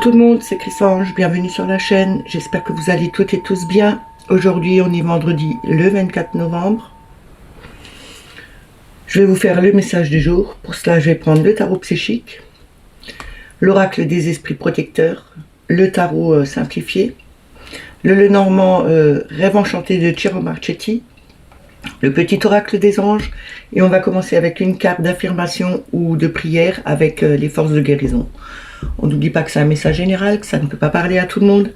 tout le monde, c'est Chrysange, bienvenue sur la chaîne, j'espère que vous allez toutes et tous bien. Aujourd'hui on est vendredi le 24 novembre. Je vais vous faire le message du jour, pour cela je vais prendre le tarot psychique, l'oracle des esprits protecteurs, le tarot simplifié, le Lenormand rêve enchanté de Ciro Marchetti, le petit oracle des anges, et on va commencer avec une carte d'affirmation ou de prière avec les forces de guérison. On n'oublie pas que c'est un message général, que ça ne peut pas parler à tout le monde.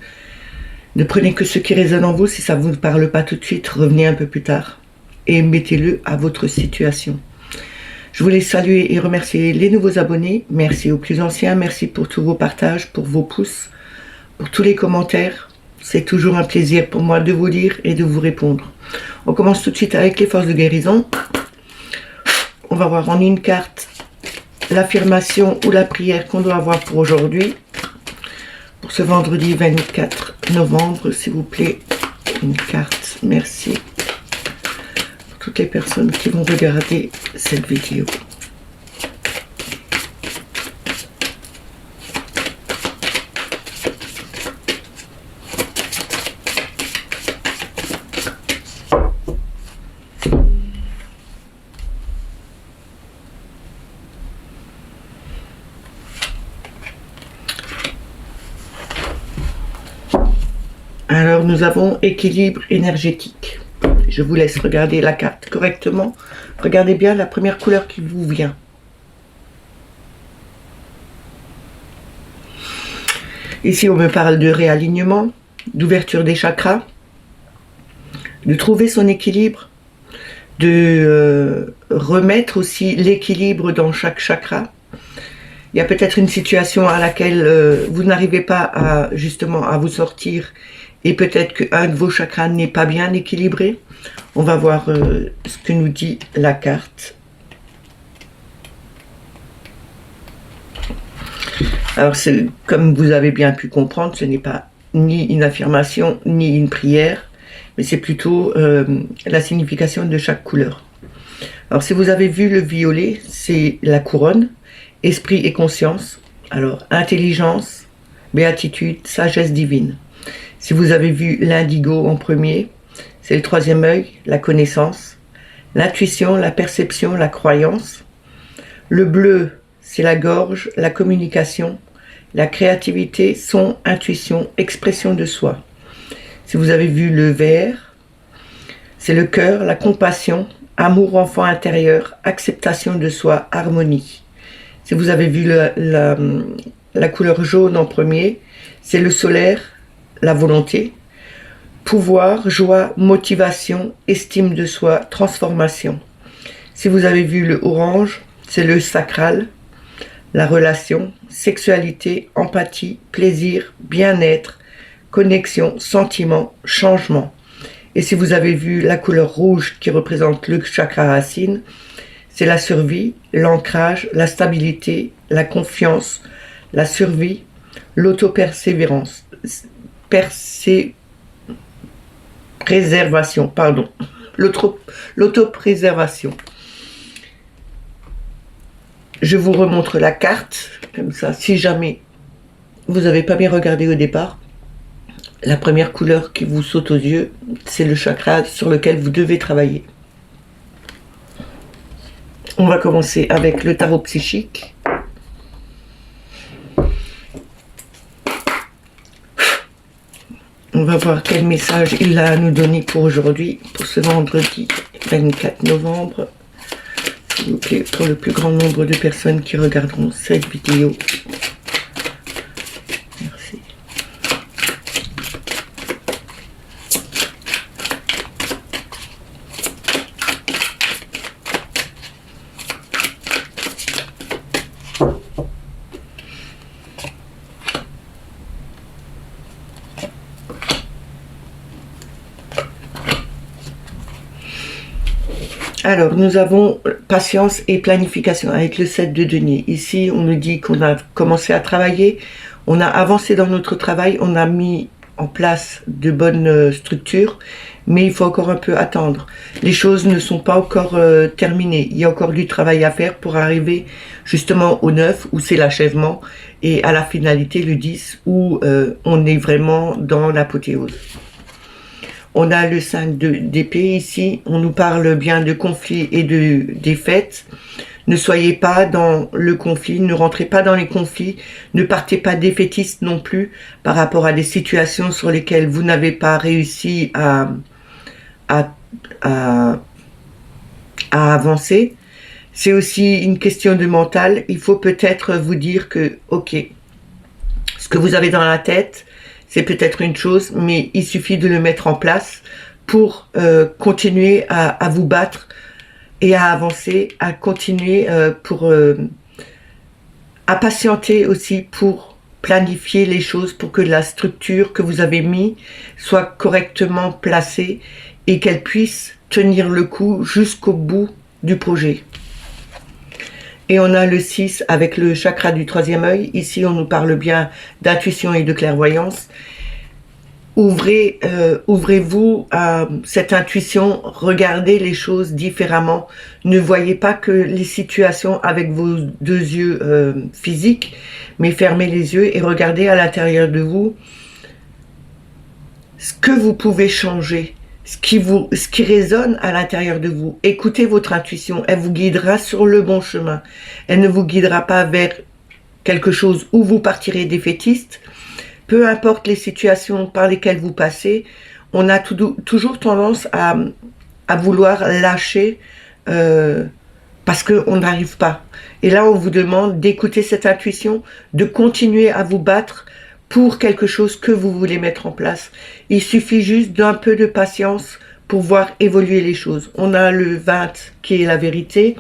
Ne prenez que ce qui résonne en vous. Si ça ne vous parle pas tout de suite, revenez un peu plus tard et mettez-le à votre situation. Je voulais saluer et remercier les nouveaux abonnés. Merci aux plus anciens. Merci pour tous vos partages, pour vos pouces, pour tous les commentaires. C'est toujours un plaisir pour moi de vous lire et de vous répondre. On commence tout de suite avec les forces de guérison. On va voir en une carte l'affirmation ou la prière qu'on doit avoir pour aujourd'hui, pour ce vendredi 24 novembre, s'il vous plaît, une carte, merci, pour toutes les personnes qui vont regarder cette vidéo. Alors, nous avons équilibre énergétique. Je vous laisse regarder la carte correctement. Regardez bien la première couleur qui vous vient. Ici, on me parle de réalignement, d'ouverture des chakras, de trouver son équilibre, de remettre aussi l'équilibre dans chaque chakra. Il y a peut-être une situation à laquelle vous n'arrivez pas justement à vous sortir, et peut-être qu'un de vos chakras n'est pas bien équilibré. On va voir ce que nous dit la carte. Alors, comme vous avez bien pu comprendre, ce n'est pas ni une affirmation, ni une prière, mais c'est plutôt la signification de chaque couleur. Alors, si vous avez vu le violet, c'est la couronne, esprit et conscience. Alors, intelligence, béatitude, sagesse divine. Si vous avez vu l'indigo en premier, c'est le troisième œil, la connaissance, l'intuition, la perception, la croyance. Le bleu, c'est la gorge, la communication, la créativité, son, intuition, expression de soi. Si vous avez vu le vert, c'est le cœur, la compassion, amour enfant intérieur, acceptation de soi, harmonie. Si vous avez vu la couleur jaune en premier, c'est le solaire, la volonté, pouvoir, joie, motivation, estime de soi, transformation. Si vous avez vu le orange, c'est le sacral, la relation, sexualité, empathie, plaisir, bien-être, connexion, sentiment, changement. Et si vous avez vu la couleur rouge qui représente le chakra racine, c'est la survie, l'ancrage, la stabilité, la confiance, la survie, l'auto-persévérance. Préservation, pardon, l'autopréservation. Je vous remontre la carte, comme ça, si jamais vous n'avez pas bien regardé au départ, la première couleur qui vous saute aux yeux, c'est le chakra sur lequel vous devez travailler. On va commencer avec le tarot psychique. On va voir quel message il a à nous donner pour aujourd'hui, pour ce vendredi 24 novembre. S'il vous plaît, pour le plus grand nombre de personnes qui regarderont cette vidéo. Merci. Alors, nous avons patience et planification avec le 7 de denier. Ici, on nous dit qu'on a commencé à travailler, on a avancé dans notre travail, on a mis en place de bonnes structures, mais il faut encore un peu attendre. Les choses ne sont pas encore terminées. Il y a encore du travail à faire pour arriver justement au 9, où c'est l'achèvement, et à la finalité, le 10, où on est vraiment dans l'apothéose. On a le 5 d'épée ici, on nous parle bien de conflits et de défaites. Ne soyez pas dans le conflit, ne rentrez pas dans les conflits, ne partez pas défaitiste non plus par rapport à des situations sur lesquelles vous n'avez pas réussi à avancer. C'est aussi une question de mental. Il faut peut-être vous dire que, ok, ce que vous avez dans la tête, c'est peut-être une chose, mais il suffit de le mettre en place pour continuer à vous battre et à avancer, à continuer à patienter aussi pour planifier les choses, pour que la structure que vous avez mise soit correctement placée et qu'elle puisse tenir le coup jusqu'au bout du projet. Et on a le 6 avec le chakra du troisième œil. Ici, on nous parle bien d'intuition et de clairvoyance. Ouvrez-vous à cette intuition, regardez les choses différemment. Ne voyez pas que les situations avec vos deux yeux physiques, mais fermez les yeux et regardez à l'intérieur de vous ce que vous pouvez changer, ce qui résonne à l'intérieur de vous. Écoutez votre intuition, elle vous guidera sur le bon chemin. Elle ne vous guidera pas vers quelque chose où vous partirez défaitiste. Peu importe les situations par lesquelles vous passez, on a toujours tendance à vouloir lâcher parce qu'on n'arrive pas. Et là, on vous demande d'écouter cette intuition, de continuer à vous battre pour quelque chose que vous voulez mettre en place. Il suffit juste d'un peu de patience pour voir évoluer les choses. On a le 20 qui est la vérité,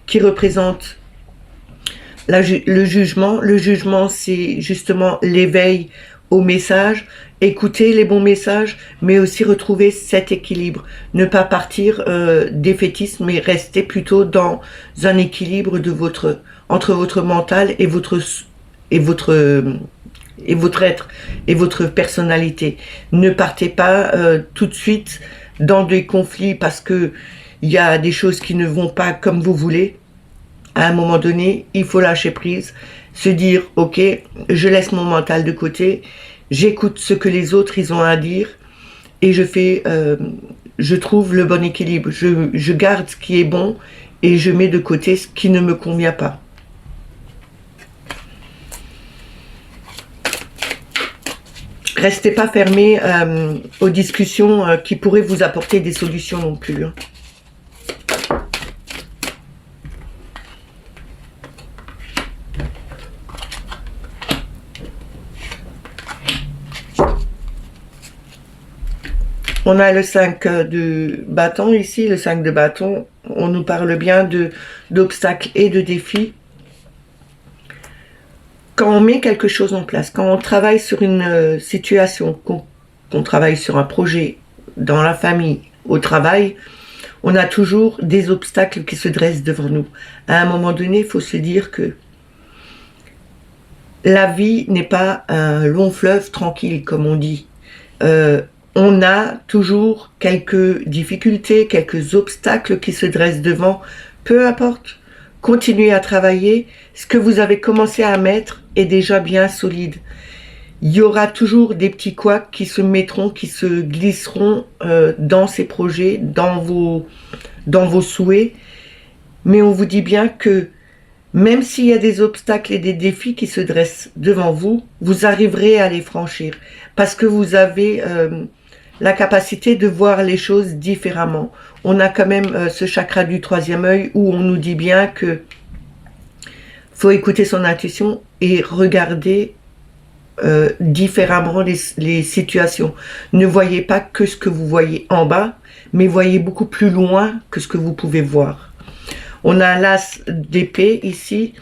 qui représente le jugement. Le jugement, c'est justement l'éveil au message, écouter les bons messages, mais aussi retrouver cet équilibre. Ne pas partir défaitiste, mais rester plutôt dans un équilibre entre votre mental et votre être et votre personnalité. Ne partez pas tout de suite dans des conflits parce que il y a des choses qui ne vont pas comme vous voulez. À un moment donné, il faut lâcher prise, se dire, ok, je laisse mon mental de côté, j'écoute ce que les autres ils ont à dire et je trouve le bon équilibre. Je garde ce qui est bon et je mets de côté ce qui ne me convient pas. Restez pas fermé aux discussions qui pourraient vous apporter des solutions non plus. Hein. On a le 5 de bâton ici, le 5 de bâton. On nous parle bien d'obstacles et de défis. Quand on met quelque chose en place, quand on travaille sur une situation, qu'on travaille sur un projet, dans la famille, au travail, on a toujours des obstacles qui se dressent devant nous. À un moment donné, il faut se dire que la vie n'est pas un long fleuve tranquille, comme on dit. On a toujours quelques difficultés, quelques obstacles qui se dressent devant. Peu importe, continuez à travailler. Ce que vous avez commencé à mettre est déjà bien solide. Il y aura toujours des petits couacs qui se mettront, qui se glisseront dans ces projets, dans vos souhaits. Mais on vous dit bien que même s'il y a des obstacles et des défis qui se dressent devant vous, vous arriverez à les franchir. Parce que vous avez la capacité de voir les choses différemment. On a quand même ce chakra du troisième œil où on nous dit bien que faut écouter son intuition et regarder différemment les situations. Ne voyez pas que ce que vous voyez en bas, mais voyez beaucoup plus loin que ce que vous pouvez voir. On a l'as d'épée ici.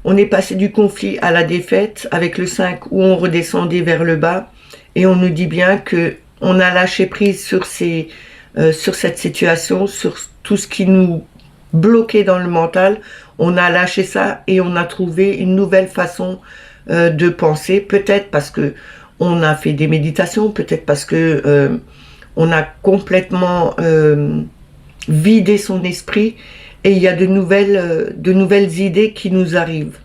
On est passé du conflit à la défaite avec le 5 où on redescendait vers le bas et on nous dit bien que on a lâché prise sur cette situation, sur tout ce qui nous bloquait dans le mental. On a lâché ça et on a trouvé une nouvelle façon de penser, peut-être parce que On a fait des méditations, peut-être parce que on a complètement vidé son esprit et il y a de nouvelles idées qui nous arrivent.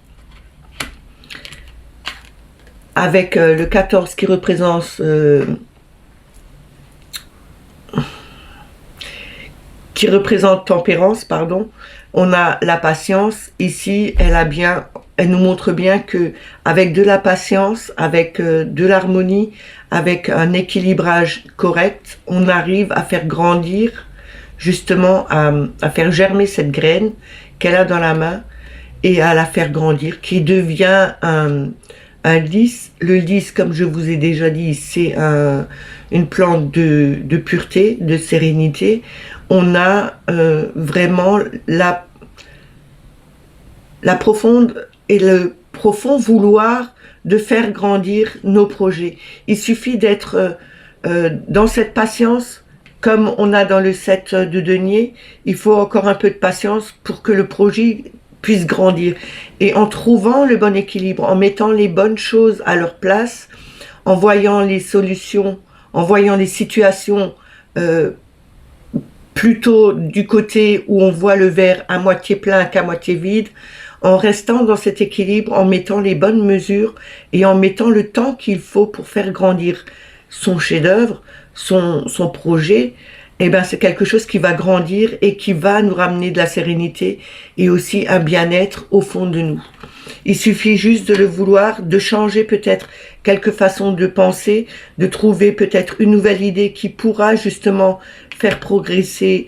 Avec le 14 qui représente tempérance, pardon, on a la patience. Ici, elle nous montre bien que avec de la patience, avec de l'harmonie, avec un équilibrage correct, on arrive à faire grandir, justement à faire germer cette graine qu'elle a dans la main et à la faire grandir, qui devient un lys. Le lys, comme je vous ai déjà dit, c'est une plante de pureté, de sérénité. On a vraiment la profonde et le profond vouloir de faire grandir nos projets. Il suffit d'être dans cette patience, comme on a dans le 7 de denier. Il faut encore un peu de patience pour que le projet puisse grandir. Et en trouvant le bon équilibre, en mettant les bonnes choses à leur place, en voyant les solutions, en voyant les situations plutôt du côté où on voit le verre à moitié plein qu'à moitié vide, en restant dans cet équilibre, en mettant les bonnes mesures et en mettant le temps qu'il faut pour faire grandir son chef-d'œuvre, son projet, eh ben c'est quelque chose qui va grandir et qui va nous ramener de la sérénité et aussi un bien-être au fond de nous. Il suffit juste de le vouloir, de changer peut-être quelques façons de penser, de trouver peut-être une nouvelle idée qui pourra justement faire progresser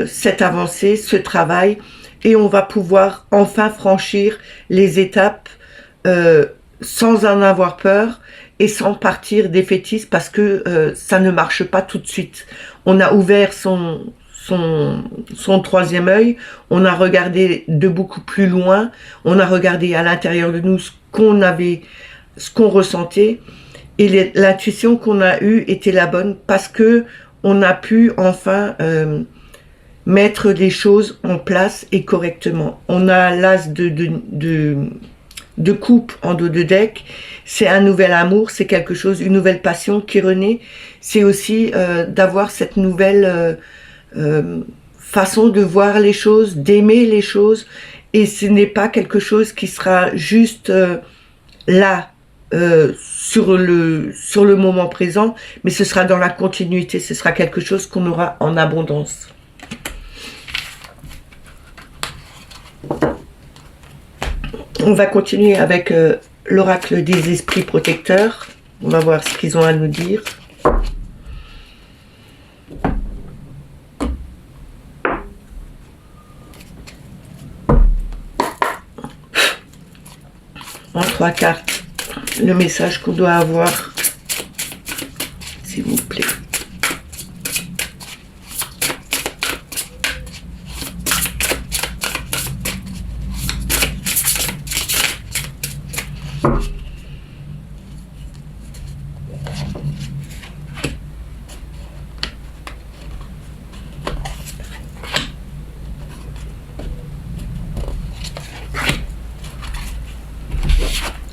cette avancée, ce travail, et on va pouvoir enfin franchir les étapes sans en avoir peur et sans partir défaitiste parce que ça ne marche pas tout de suite. On a ouvert son troisième œil, on a regardé de beaucoup plus loin, on a regardé à l'intérieur de nous ce qu'on ressentait, et l'intuition qu'on a eue était la bonne parce que on a pu enfin mettre les choses en place et correctement. On a l'as de coupe en dos de deck, c'est un nouvel amour, c'est quelque chose, une nouvelle passion qui renaît. C'est aussi d'avoir cette nouvelle façon de voir les choses, d'aimer les choses, et ce n'est pas quelque chose qui sera juste là sur le moment présent, mais ce sera dans la continuité, ce sera quelque chose qu'on aura en abondance. On va continuer avec l'oracle des esprits protecteurs. On va voir ce qu'ils ont à nous dire. En 3 cartes, le message qu'on doit avoir, s'il vous plaît.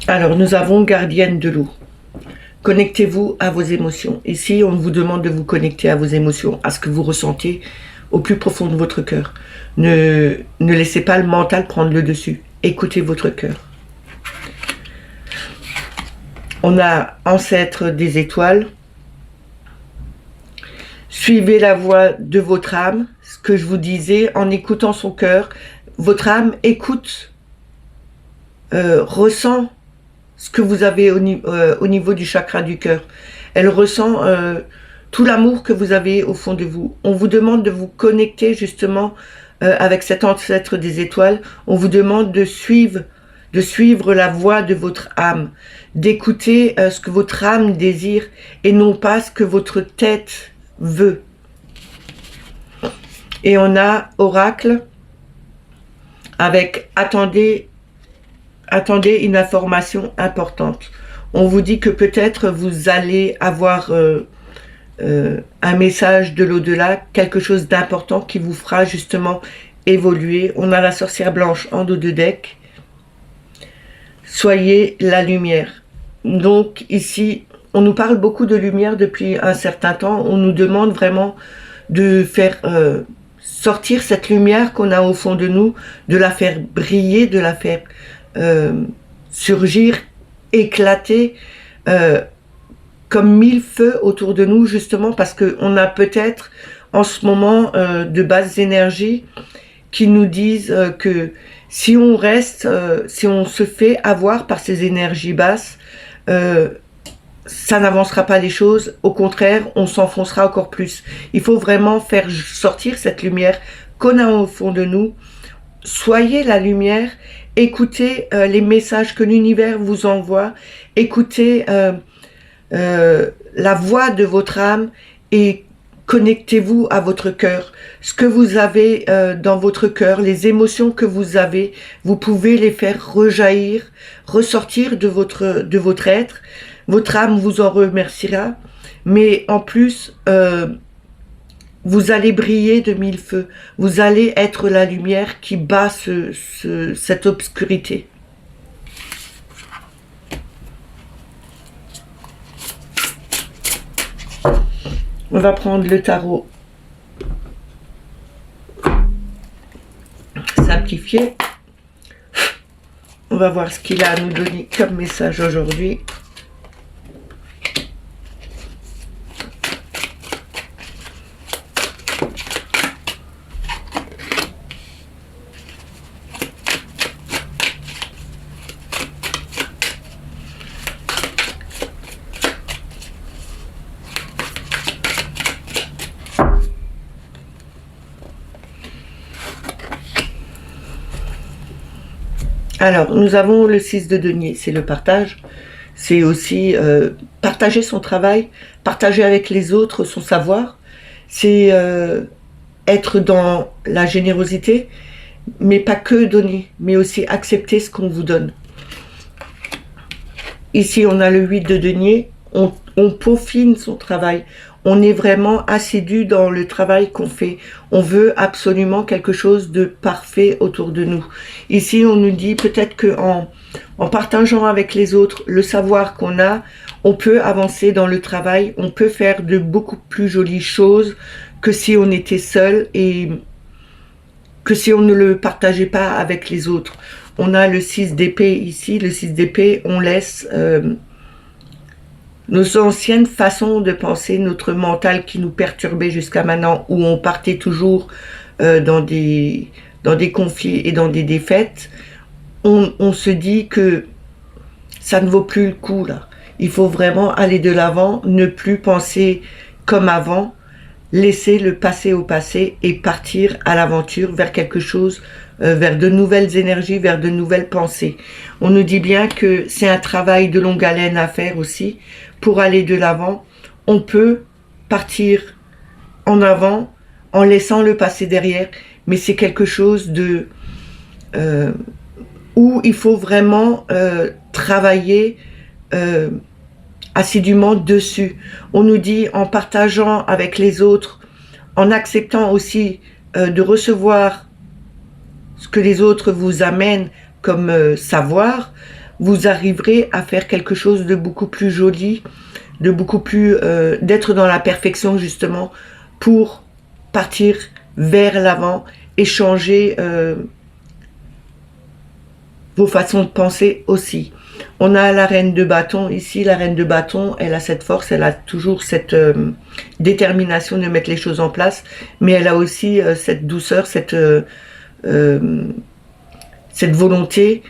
Alors, nous avons gardienne de l'eau. Connectez-vous à vos émotions. Ici, on vous demande de vous connecter à vos émotions, à ce que vous ressentez au plus profond de votre cœur. Ne laissez pas le mental prendre le dessus. Écoutez votre cœur. On a ancêtre des étoiles. Suivez la voix de votre âme. Ce que je vous disais, en écoutant son cœur, votre âme écoute, ressent ce que vous avez au niveau du chakra du cœur. Elle ressent tout l'amour que vous avez au fond de vous. On vous demande de vous connecter justement avec cet ancêtre des étoiles. On vous demande de suivre la voix de votre âme, d'écouter ce que votre âme désire et non pas ce que votre tête veut. Et on a oracle avec attendez une information importante. On vous dit que peut-être vous allez avoir un message de l'au-delà, quelque chose d'important qui vous fera justement évoluer. On a la sorcière blanche en dos de deck. Soyez la lumière. Donc ici, on nous parle beaucoup de lumière depuis un certain temps. On nous demande vraiment de faire sortir cette lumière qu'on a au fond de nous, de la faire briller, de la faire surgir, éclater comme mille feux autour de nous, justement parce qu'on a peut-être en ce moment de basses énergies qui nous disent que si on reste, si on se fait avoir par ces énergies basses, ça n'avancera pas les choses, au contraire, on s'enfoncera encore plus. Il faut vraiment faire sortir cette lumière qu'on a au fond de nous. Soyez la lumière, écoutez les messages que l'univers vous envoie, écoutez la voix de votre âme et connectez-vous à votre cœur. Ce que vous avez dans votre cœur, les émotions que vous avez, vous pouvez les faire rejaillir, ressortir de votre être. Votre âme vous en remerciera, mais en plus, vous allez briller de mille feux. Vous allez être la lumière qui bat cette obscurité. On va prendre le tarot simplifié. On va voir ce qu'il a à nous donner comme message aujourd'hui. Alors, nous avons le 6 de denier, c'est le partage. C'est aussi partager son travail, partager avec les autres son savoir. C'est être dans la générosité, mais pas que donner, mais aussi accepter ce qu'on vous donne. Ici, on a le 8 de denier, on peaufine son travail. On est vraiment assidu dans le travail qu'on fait. On veut absolument quelque chose de parfait autour de nous. Ici, on nous dit peut-être qu'en partageant avec les autres le savoir qu'on a, on peut avancer dans le travail, on peut faire de beaucoup plus jolies choses que si on était seul et que si on ne le partageait pas avec les autres. On a le 6 d'épée ici. Le 6 d'épée, on laisse nos anciennes façons de penser, notre mental qui nous perturbait jusqu'à maintenant, où on partait toujours dans des conflits et dans des défaites, on se dit que ça ne vaut plus le coup là. Il faut vraiment aller de l'avant, ne plus penser comme avant, laisser le passé au passé et partir à l'aventure vers quelque chose, vers de nouvelles énergies, vers de nouvelles pensées. On nous dit bien que c'est un travail de longue haleine à faire aussi. Pour aller de l'avant, on peut partir en avant en laissant le passé derrière, mais c'est quelque chose de où il faut vraiment travailler assidûment dessus. On nous dit en partageant avec les autres, en acceptant aussi de recevoir ce que les autres vous amènent comme savoir, vous arriverez à faire quelque chose de beaucoup plus joli, de beaucoup plus d'être dans la perfection justement pour partir vers l'avant et changer vos façons de penser aussi. On a la reine de bâton ici. La reine de bâton, elle a cette force, elle a toujours cette détermination de mettre les choses en place, mais elle a aussi cette douceur, cette volonté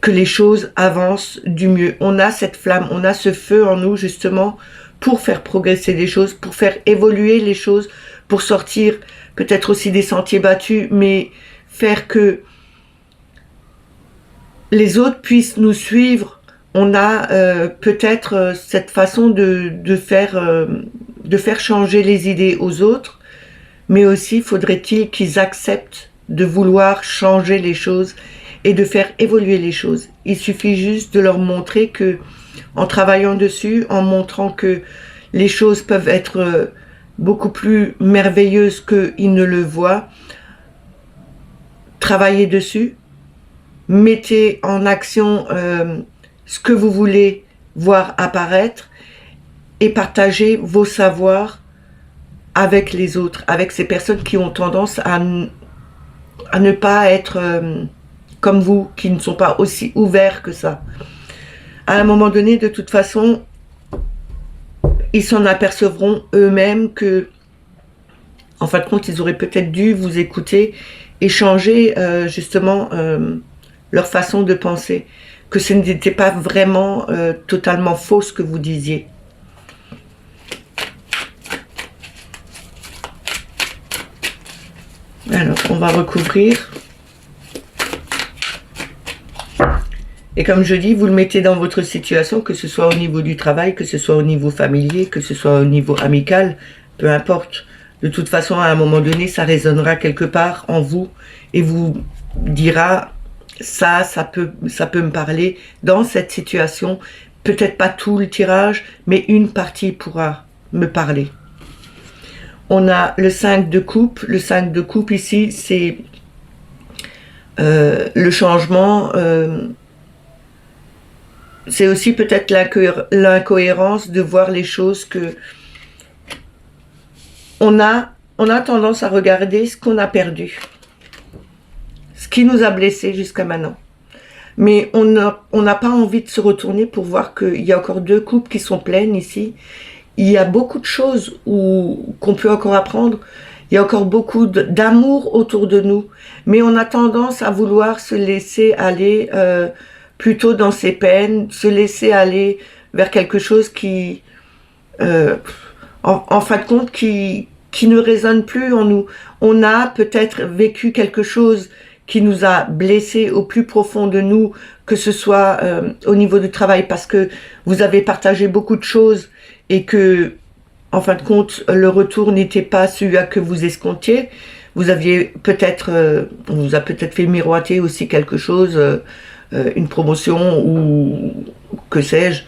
que les choses avancent du mieux. On a cette flamme, on a ce feu en nous justement pour faire progresser les choses, pour faire évoluer les choses, pour sortir peut-être aussi des sentiers battus, mais faire que les autres puissent nous suivre. On a peut-être cette façon de faire changer les idées aux autres, mais aussi faudrait-il qu'ils acceptent de vouloir changer les choses et de faire évoluer les choses. Il suffit juste de leur montrer que, en travaillant dessus, en montrant que les choses peuvent être beaucoup plus merveilleuses qu'ils ne le voient, travaillez dessus, mettez en action ce que vous voulez voir apparaître et partagez vos savoirs avec les autres, avec ces personnes qui ont tendance à ne pas être comme vous, qui ne sont pas aussi ouverts que ça. À un moment donné, de toute façon, ils s'en apercevront eux-mêmes que, en fin de compte, ils auraient peut-être dû vous écouter et changer justement leur façon de penser, que ce n'était pas vraiment totalement faux ce que vous disiez. Alors, on va recouvrir. Et comme je dis, vous le mettez dans votre situation, que ce soit au niveau du travail, que ce soit au niveau familier, que ce soit au niveau amical, peu importe. De toute façon, à un moment donné, ça résonnera quelque part en vous et vous dira, ça peut me parler dans cette situation. Peut-être pas tout le tirage, mais une partie pourra me parler. On a le 5 de coupe. Le 5 de coupe ici, c'est le changement. C'est aussi peut-être l'incohérence de voir les choses que on a tendance à regarder ce qu'on a perdu, ce qui nous a blessés jusqu'à maintenant. Mais on n'a pas envie de se retourner pour voir qu'il y a encore 2 coupes qui sont pleines ici. Il y a beaucoup de choses qu'on peut encore apprendre. Il y a encore beaucoup d'amour autour de nous. Mais on a tendance à vouloir se laisser aller plutôt dans ses peines, se laisser aller vers quelque chose qui, en fin de compte, qui ne résonne plus en nous. On a peut-être vécu quelque chose qui nous a blessés au plus profond de nous, que ce soit au niveau du travail, parce que vous avez partagé beaucoup de choses et que, en fin de compte, le retour n'était pas celui que vous escomptiez. Vous aviez peut-être, on vous a peut-être fait miroiter aussi quelque chose, une promotion ou que sais-je,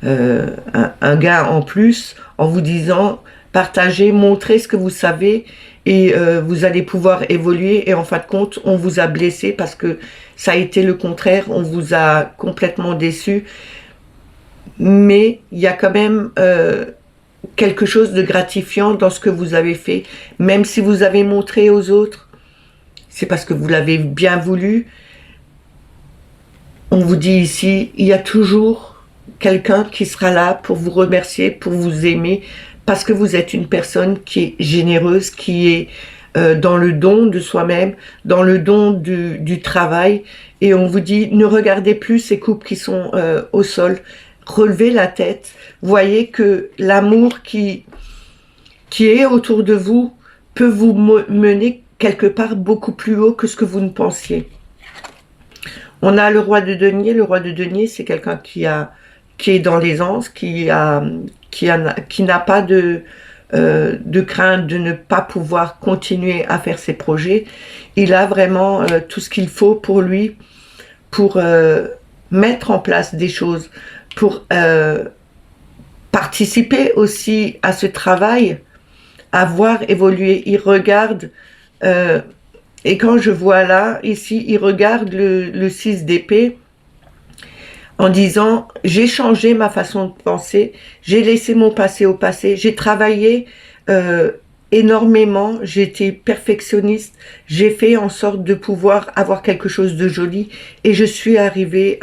un gain en plus, en vous disant partagez, montrez ce que vous savez et vous allez pouvoir évoluer. Et en fin de compte, on vous a blessé parce que ça a été le contraire, on vous a complètement déçu. Mais il y a quand même quelque chose de gratifiant dans ce que vous avez fait. Même si vous avez montré aux autres, c'est parce que vous l'avez bien voulu. On vous dit ici, il y a toujours quelqu'un qui sera là pour vous remercier, pour vous aimer, parce que vous êtes une personne qui est généreuse, qui est dans le don de soi-même, dans le don du travail. Et on vous dit, ne regardez plus ces coupes qui sont au sol, relevez la tête, voyez que l'amour qui est autour de vous peut vous mener quelque part beaucoup plus haut que ce que vous ne pensiez. On a le roi de denier. Le roi de denier, c'est quelqu'un qui est dans l'aisance, qui n'a pas de crainte de ne pas pouvoir continuer à faire ses projets. Il a vraiment tout ce qu'il faut pour lui, pour mettre en place des choses, pour participer aussi à ce travail, à voir évoluer. Il regarde, et quand je vois là, ici, il regarde le 6 d'épée en disant « J'ai changé ma façon de penser, j'ai laissé mon passé au passé, j'ai travaillé énormément, j'ai été perfectionniste, j'ai fait en sorte de pouvoir avoir quelque chose de joli et je suis arrivée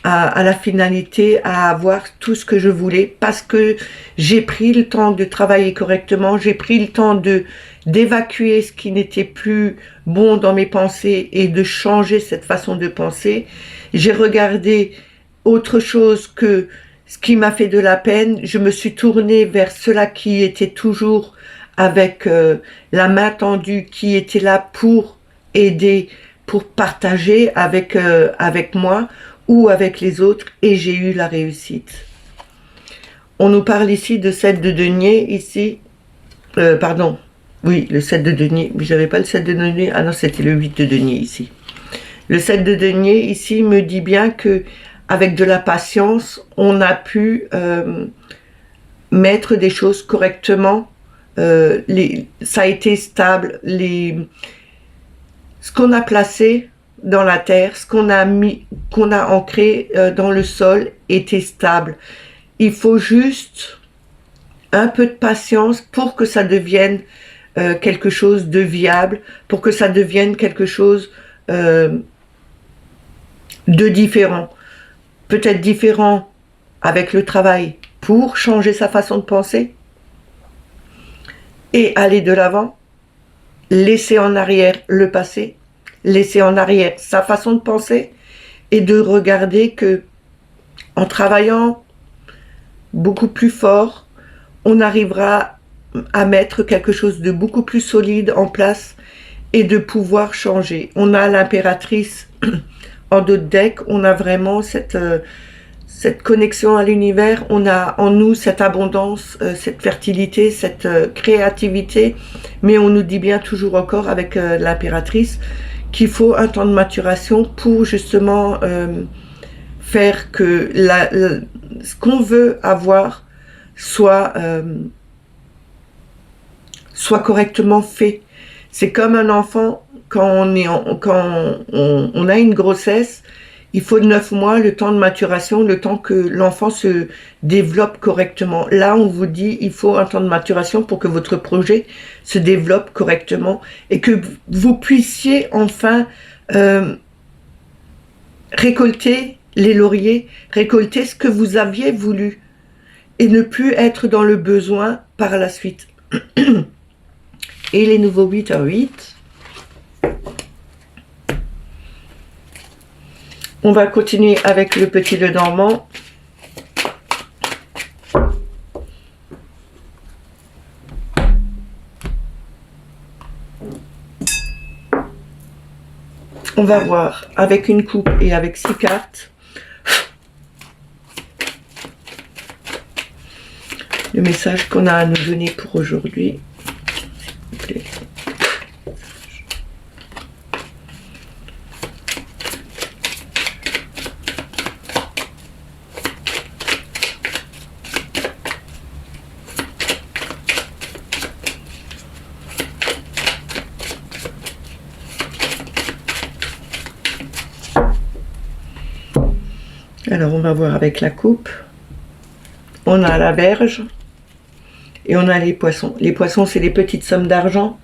à la finalité, à avoir tout ce que je voulais parce que j'ai pris le temps de travailler correctement, j'ai pris le temps d'évacuer ce qui n'était plus bon dans mes pensées et de changer cette façon de penser. J'ai regardé autre chose que ce qui m'a fait de la peine. Je me suis tournée vers cela qui était toujours avec la main tendue, qui était là pour aider, pour partager avec moi ou avec les autres, et j'ai eu la réussite. On nous parle ici de 7 de denier, ici, pardon, oui, le 7 de denier, mais j'avais pas le 7 de denier, ah non, c'était le 8 de denier ici. Le 7 de denier ici me dit bien que avec de la patience, on a pu mettre des choses correctement, ça a été stable, ce qu'on a placé dans la terre, ce qu'on a mis, qu'on a ancré dans le sol était stable. Il faut juste un peu de patience pour que ça devienne quelque chose de viable, pour que ça devienne quelque chose de différent. Peut-être différent avec le travail pour changer sa façon de penser et aller de l'avant, laisser en arrière le passé, laisser en arrière sa façon de penser et de regarder que en travaillant beaucoup plus fort, on arrivera à mettre quelque chose de beaucoup plus solide en place et de pouvoir changer. On a l'impératrice en dos de deck, on a vraiment cette connexion à l'univers, on a en nous cette abondance, cette fertilité, cette créativité, mais on nous dit bien toujours encore avec l'impératrice qu'il faut un temps de maturation pour justement faire que ce qu'on veut avoir soit correctement fait. C'est comme un enfant, quand on a une grossesse, il faut 9 mois, le temps de maturation, le temps que l'enfant se développe correctement. Là, on vous dit, il faut un temps de maturation pour que votre projet se développe correctement et que vous puissiez enfin récolter les lauriers, récolter ce que vous aviez voulu et ne plus être dans le besoin par la suite. Et les nouveaux 8 à 8. On va continuer avec le petit Lenormand. On va voir avec une coupe et avec 6 cartes le message qu'on a à nous donner pour aujourd'hui. S'il vous plaît. Alors, on va voir avec la coupe. On a la Vierge et on a les poissons. Les poissons, c'est les petites sommes d'argent.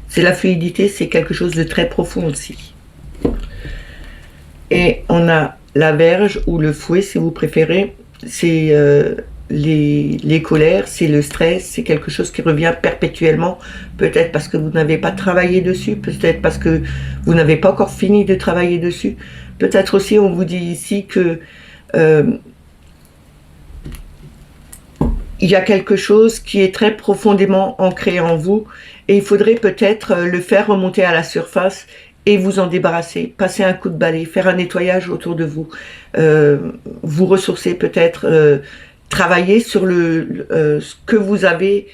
C'est la fluidité, c'est quelque chose de très profond aussi. Et on a la Vierge ou le fouet, si vous préférez. C'est les colères, c'est le stress, c'est quelque chose qui revient perpétuellement. Peut-être parce que vous n'avez pas travaillé dessus, peut-être parce que vous n'avez pas encore fini de travailler dessus. Peut-être aussi, on vous dit ici que il y a quelque chose qui est très profondément ancré en vous et il faudrait peut-être le faire remonter à la surface et vous en débarrasser, passer un coup de balai, faire un nettoyage autour de vous, vous ressourcer peut-être, travailler sur ce que vous avez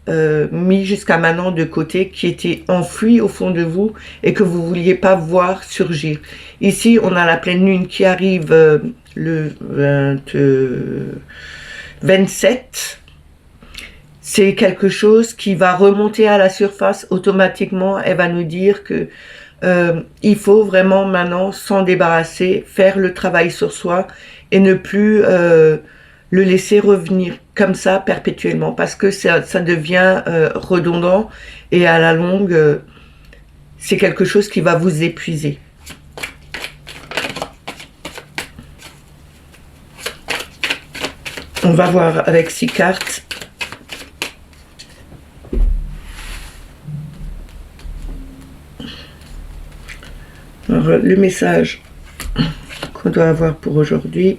mis jusqu'à maintenant de côté, qui était enfoui au fond de vous et que vous vouliez pas voir surgir. Ici, on a la pleine lune qui arrive le 27. C'est quelque chose qui va remonter à la surface automatiquement. Elle va nous dire que il faut vraiment maintenant s'en débarrasser, faire le travail sur soi et ne plus le laisser revenir comme ça perpétuellement, parce que ça devient redondant et à la longue, c'est quelque chose qui va vous épuiser. On va voir avec 6 cartes. Alors, le message qu'on doit avoir pour aujourd'hui.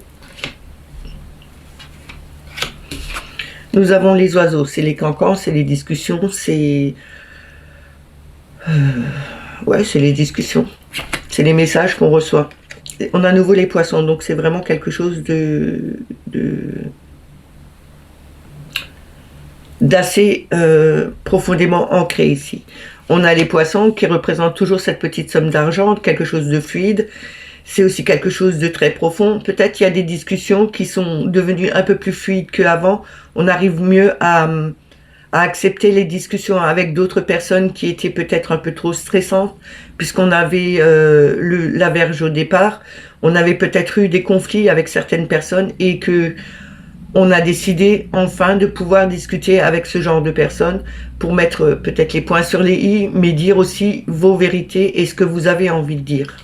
Nous avons les oiseaux, c'est les cancans, c'est les discussions, c'est... ouais, c'est les discussions. C'est les messages qu'on reçoit. On a à nouveau les poissons, donc c'est vraiment quelque chose d'assez profondément ancré ici. On a les poissons qui représentent toujours cette petite somme d'argent, quelque chose de fluide. C'est aussi quelque chose de très profond. Peut-être qu'il y a des discussions qui sont devenues un peu plus fluides qu'avant. On arrive mieux à accepter les discussions avec d'autres personnes qui étaient peut-être un peu trop stressantes, puisqu'on avait la Vierge au départ. On avait peut-être eu des conflits avec certaines personnes et que on a décidé enfin de pouvoir discuter avec ce genre de personnes pour mettre peut-être les points sur les i, mais dire aussi vos vérités et ce que vous avez envie de dire.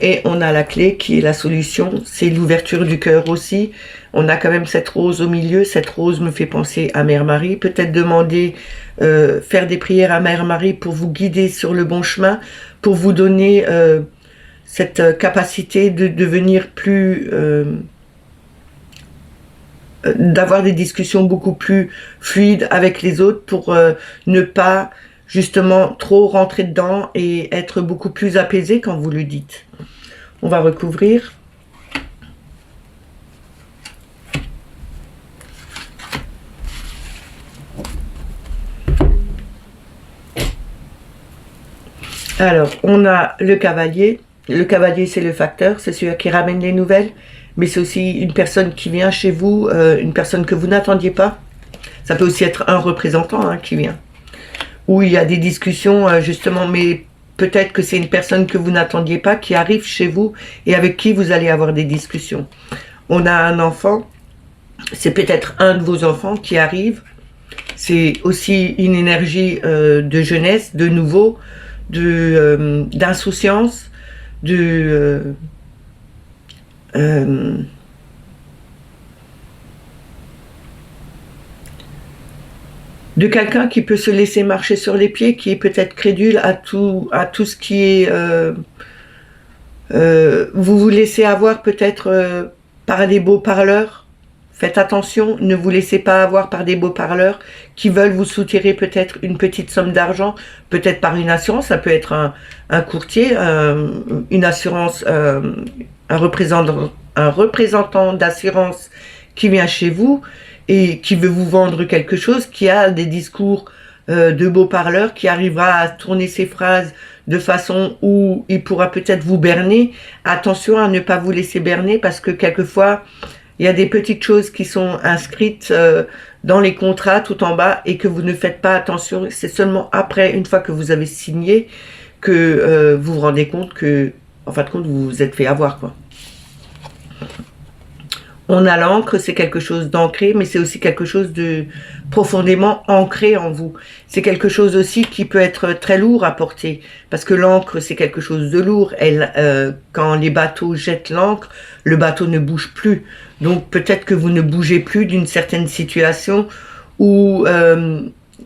Et on a la clé qui est la solution, c'est l'ouverture du cœur aussi. On a quand même cette rose au milieu, cette rose me fait penser à Mère Marie. Peut-être demander, faire des prières à Mère Marie pour vous guider sur le bon chemin, pour vous donner cette capacité de devenir plus... d'avoir des discussions beaucoup plus fluides avec les autres pour ne pas justement trop rentrer dedans et être beaucoup plus apaisé quand vous le dites. On va recouvrir. Alors, on a le cavalier. Le cavalier, c'est le facteur, c'est celui qui ramène les nouvelles. Mais c'est aussi une personne qui vient chez vous, une personne que vous n'attendiez pas. Ça peut aussi être un représentant qui vient. Où il y a des discussions, justement, mais peut-être que c'est une personne que vous n'attendiez pas, qui arrive chez vous et avec qui vous allez avoir des discussions. On a un enfant, c'est peut-être un de vos enfants qui arrive. C'est aussi une énergie de jeunesse, de nouveau, d'insouciance, de quelqu'un qui peut se laisser marcher sur les pieds, qui est peut-être crédule à tout ce qui est... vous vous laissez avoir peut-être par des beaux parleurs. Faites attention, ne vous laissez pas avoir par des beaux parleurs qui veulent vous soutirer peut-être une petite somme d'argent, peut-être par une assurance, ça peut être un courtier, une assurance, un représentant d'assurance qui vient chez vous et qui veut vous vendre quelque chose, qui a des discours de beaux parleurs, qui arrivera à tourner ses phrases de façon où il pourra peut-être vous berner. Attention à ne pas vous laisser berner parce que quelquefois, il y a des petites choses qui sont inscrites dans les contrats tout en bas et que vous ne faites pas attention. C'est seulement après, une fois que vous avez signé, que vous vous rendez compte que, en fin de compte, vous vous êtes fait avoir, quoi. On a l'encre, c'est quelque chose d'ancré, mais c'est aussi quelque chose de profondément ancré en vous. C'est quelque chose aussi qui peut être très lourd à porter, parce que l'encre, c'est quelque chose de lourd. Quand les bateaux jettent l'encre, le bateau ne bouge plus. Donc peut-être que vous ne bougez plus d'une certaine situation où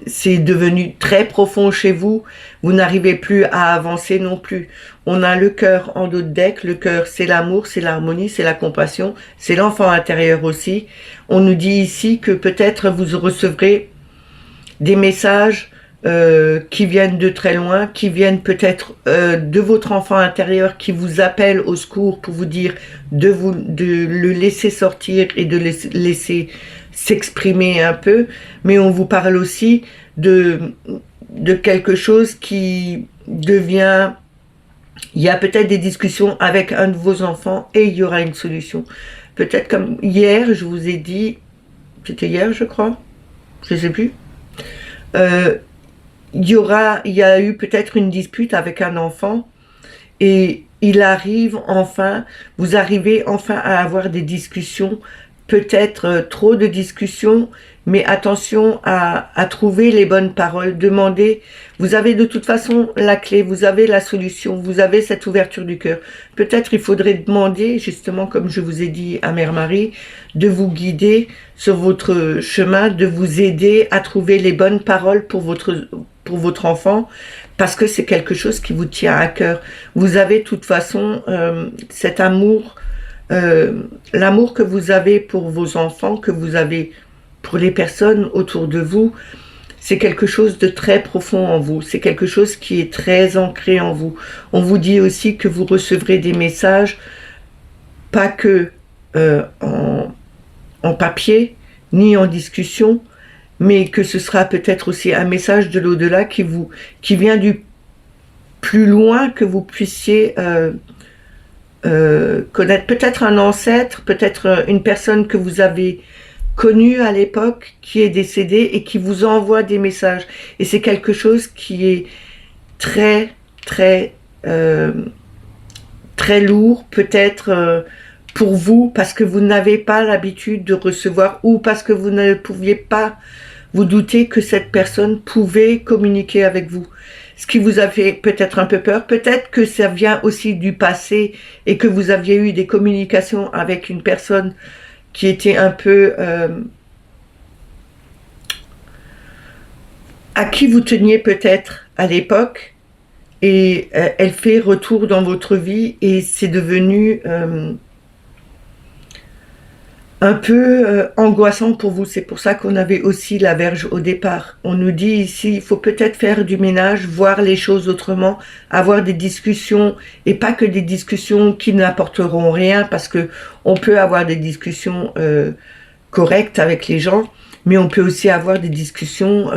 c'est devenu très profond chez vous, vous n'arrivez plus à avancer non plus. On a le cœur en dos de deck, le cœur c'est l'amour, c'est l'harmonie, c'est la compassion, c'est l'enfant intérieur aussi. On nous dit ici que peut-être vous recevrez des messages qui viennent de très loin, qui viennent peut-être de votre enfant intérieur qui vous appelle au secours pour vous dire de le laisser sortir et de le laisser s'exprimer un peu, mais on vous parle aussi de quelque chose qui devient... Il y a peut-être des discussions avec un de vos enfants et il y aura une solution. Peut-être comme hier, je vous ai dit, c'était hier je crois, je ne sais plus, il y a eu peut-être une dispute avec un enfant et il arrive enfin, vous arrivez enfin à avoir des discussions, peut-être trop de discussions, mais attention à trouver les bonnes paroles, demandez, vous avez de toute façon la clé, vous avez la solution, vous avez cette ouverture du cœur. Peut-être il faudrait demander, justement comme je vous ai dit à Mère Marie, de vous guider sur votre chemin, de vous aider à trouver les bonnes paroles pour votre enfant, parce que c'est quelque chose qui vous tient à cœur. Vous avez de toute façon cet amour, l'amour que vous avez pour vos enfants, que vous avez pour les personnes autour de vous, c'est quelque chose de très profond en vous, c'est quelque chose qui est très ancré en vous. On vous dit aussi que vous recevrez des messages, pas que en papier, ni en discussion, mais que ce sera peut-être aussi un message de l'au-delà qui vient du plus loin que vous puissiez connaître. Peut-être un ancêtre, peut-être une personne que vous avez connue à l'époque, qui est décédée et qui vous envoie des messages. Et c'est quelque chose qui est très, très, très lourd, peut-être pour vous parce que vous n'avez pas l'habitude de recevoir ou parce que vous ne pouviez pas vous douter que cette personne pouvait communiquer avec vous. Ce qui vous a fait peut-être un peu peur, peut-être que ça vient aussi du passé et que vous aviez eu des communications avec une personne qui était un peu... à qui vous teniez peut-être à l'époque et elle fait retour dans votre vie et c'est devenu... un peu angoissant pour vous. C'est pour ça qu'on avait aussi la Vierge au départ. On nous dit ici, il faut peut-être faire du ménage, voir les choses autrement, avoir des discussions, et pas que des discussions qui n'apporteront rien, parce que on peut avoir des discussions correctes avec les gens, mais on peut aussi avoir des discussions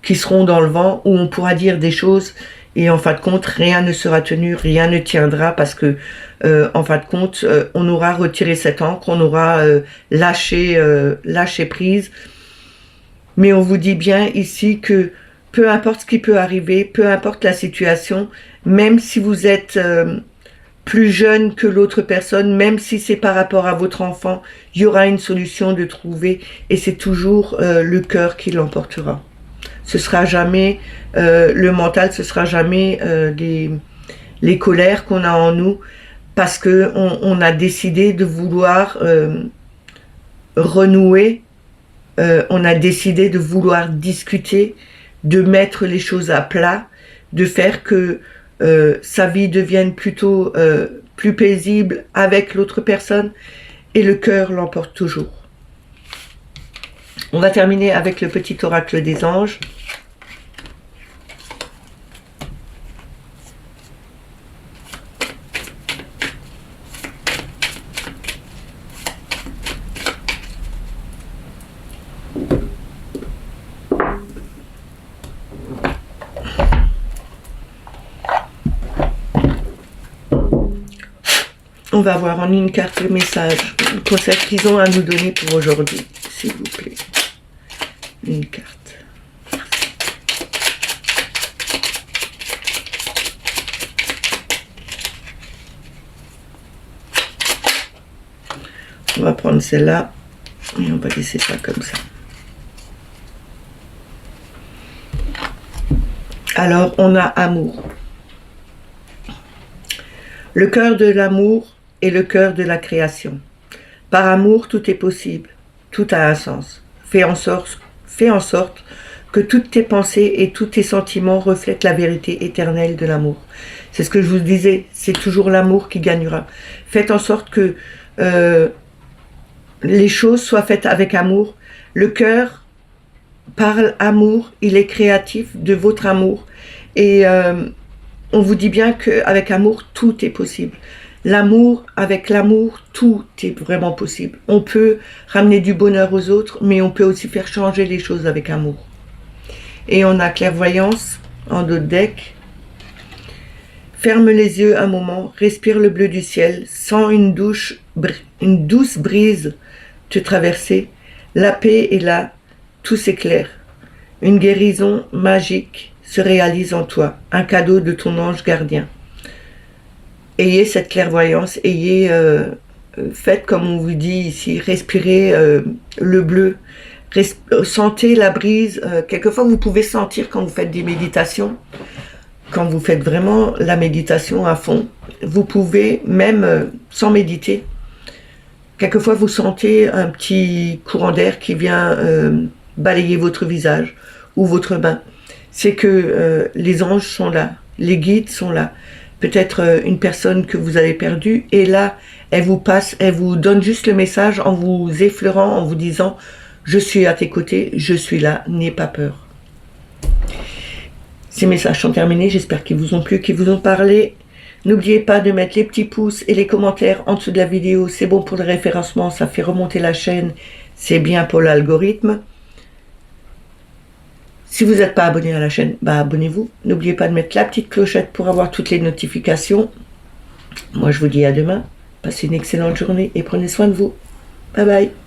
qui seront dans le vent, où on pourra dire des choses et en fin de compte, rien ne sera tenu, rien ne tiendra parce que, en fin de compte, on aura retiré cette encre, on aura lâché prise. Mais on vous dit bien ici que peu importe ce qui peut arriver, peu importe la situation, même si vous êtes plus jeune que l'autre personne, même si c'est par rapport à votre enfant, il y aura une solution de trouver et c'est toujours le cœur qui l'emportera. Ce sera jamais le mental, ce sera jamais les colères qu'on a en nous parce que on a décidé de vouloir renouer, on a décidé de vouloir discuter, de mettre les choses à plat, de faire que sa vie devienne plutôt plus paisible avec l'autre personne et le cœur l'emporte toujours. On va terminer avec le petit oracle des anges. On va voir en une carte le message, le conseil qu'ils ont à nous donner pour aujourd'hui, s'il vous plaît. Une carte. On va prendre celle-là et on va laisser ça comme ça. Alors, on a amour. Le cœur de l'amour est le cœur de la création. Par amour, tout est possible, tout a un sens. Fais en sorte que toutes tes pensées et tous tes sentiments reflètent la vérité éternelle de l'amour. C'est ce que je vous disais, c'est toujours l'amour qui gagnera. Faites en sorte que les choses soient faites avec amour. Le cœur parle amour, il est créatif de votre amour. Et on vous dit bien qu'avec amour, tout est possible. L'amour, avec l'amour, tout est vraiment possible. On peut ramener du bonheur aux autres, mais on peut aussi faire changer les choses avec amour. Et on a clairvoyance en dos de deck. Ferme les yeux un moment, respire le bleu du ciel, sens une douce brise te traverser. La paix est là, tout s'éclaire. Une guérison magique se réalise en toi, un cadeau de ton ange gardien. Ayez cette clairvoyance, faites comme on vous dit ici, respirez le bleu, sentez la brise. Quelquefois vous pouvez sentir quand vous faites des méditations, quand vous faites vraiment la méditation à fond, vous pouvez même sans méditer, quelquefois vous sentez un petit courant d'air qui vient balayer votre visage ou votre main. C'est que les anges sont là, les guides sont là. Peut-être une personne que vous avez perdue, et là, elle vous donne juste le message en vous effleurant, en vous disant « Je suis à tes côtés, je suis là, n'aie pas peur ». Ces messages sont terminés, j'espère qu'ils vous ont plu, qu'ils vous ont parlé. N'oubliez pas de mettre les petits pouces et les commentaires en dessous de la vidéo, c'est bon pour le référencement, ça fait remonter la chaîne, c'est bien pour l'algorithme. Si vous n'êtes pas abonné à la chaîne, abonnez-vous. N'oubliez pas de mettre la petite clochette pour avoir toutes les notifications. Moi, je vous dis à demain. Passez une excellente journée et prenez soin de vous. Bye bye.